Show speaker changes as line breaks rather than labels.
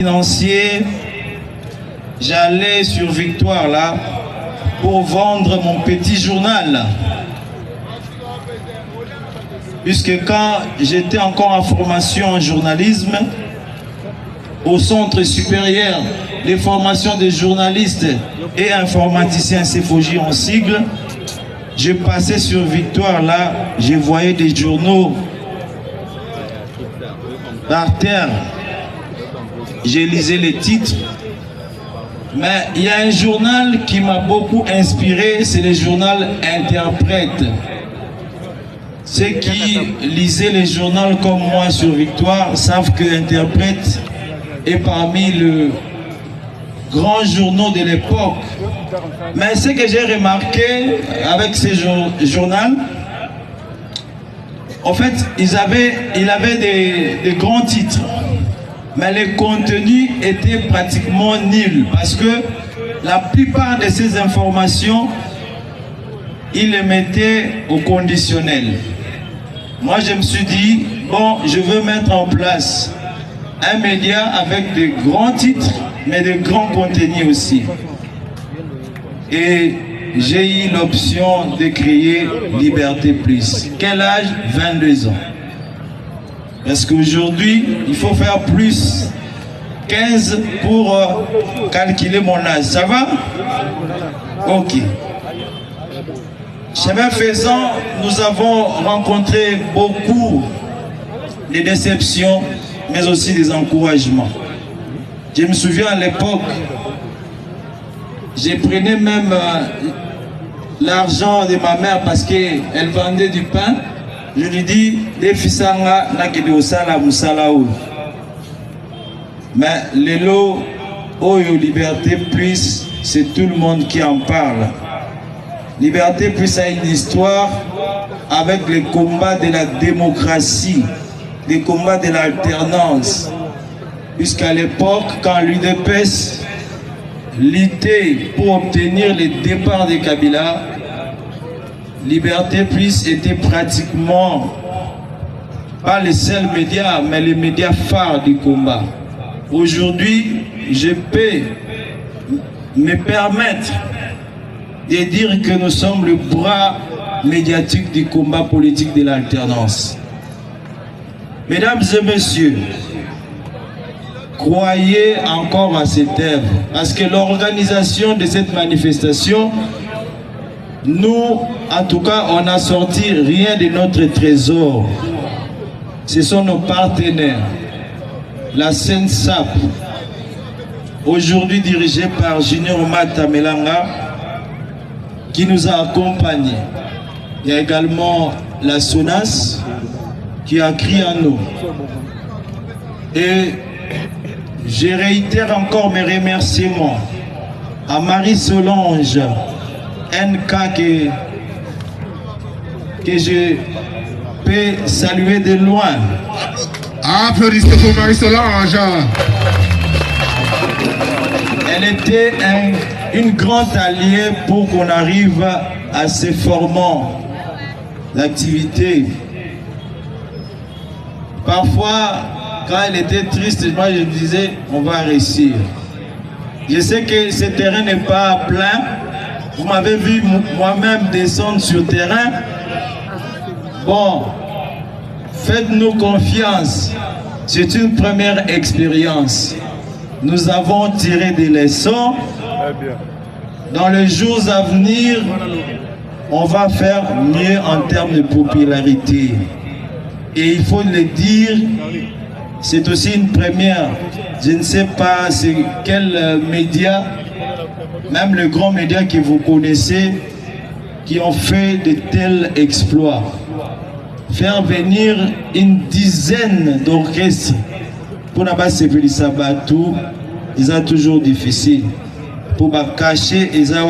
Financier, j'allais sur Victoire là pour vendre mon petit journal. Puisque quand j'étais encore en formation en journalisme, au Centre supérieur des formations des journalistes et informaticiens CFOJ en sigle, je passais sur Victoire là, je voyais des journaux par terre. J'ai lisé les titres, mais il y a un journal qui m'a beaucoup inspiré, c'est le journal Interprète. Ceux qui lisaient les journaux comme moi sur Victoire savent que Interprète est parmi les grands journaux de l'époque. Mais ce que j'ai remarqué avec ce journal, en fait, il avait des grands titres. Mais le contenu était pratiquement nul parce que la plupart de ces informations, ils les mettaient au conditionnel. Moi, je me suis dit, bon, je veux mettre en place un média avec de grands titres, mais de grands contenus aussi. Et j'ai eu l'option de créer Liberté Plus. Quel âge? 22 ans. Parce qu'aujourd'hui, il faut faire plus 15 pour calculer mon âge. Ça va? Ok. Chemin faisant, nous avons rencontré beaucoup de déceptions, mais aussi des encouragements. Je me souviens à l'époque, je prenais même l'argent de ma mère parce qu'elle vendait du pain. Je lui dis, des fisanga nakede osala musala ou. Mais les lots Oyo Liberté Plus, c'est tout le monde qui en parle. Liberté Plus a une histoire avec les combats de la démocratie, les combats de l'alternance. Puisqu'à l'époque, quand l'UDPS luttait pour obtenir le départ de Kabila, Liberté Plus était pratiquement pas les seuls médias, mais les médias phares du combat. Aujourd'hui, je peux me permettre de dire que nous sommes le bras médiatique du combat politique de l'alternance. Mesdames et messieurs, croyez encore à cette œuvre, parce que l'organisation de cette manifestation, nous, en tout cas, on n'a sorti rien de notre trésor. Ce sont nos partenaires. La SENSAP, aujourd'hui dirigée par Junior Mata Melanga, qui nous a accompagnés. Il y a également la SONAS, qui a crié à nous. Et je réitère encore mes remerciements à Marie Solange, NK que je peux saluer de loin.
Applaudissez pour Marie Solange.
Elle était une grande alliée pour qu'on arrive à ces formants d'activité. Parfois, quand elle était triste, moi je disais, on va réussir. Je sais que ce terrain n'est pas plein. Vous m'avez vu moi-même descendre sur le terrain. Bon, faites-nous confiance. C'est une première expérience. Nous avons tiré des leçons. Dans les jours à venir, on va faire mieux en termes de popularité. Et il faut le dire, c'est aussi une première. Je ne sais pas c'est quel média, même le grand média que vous connaissez, qui ont fait de tels exploits. Faire venir une dizaine d'orchestres pour ne pas se faire Sabatou, ils sont toujours difficile. Pour cacher, ils ont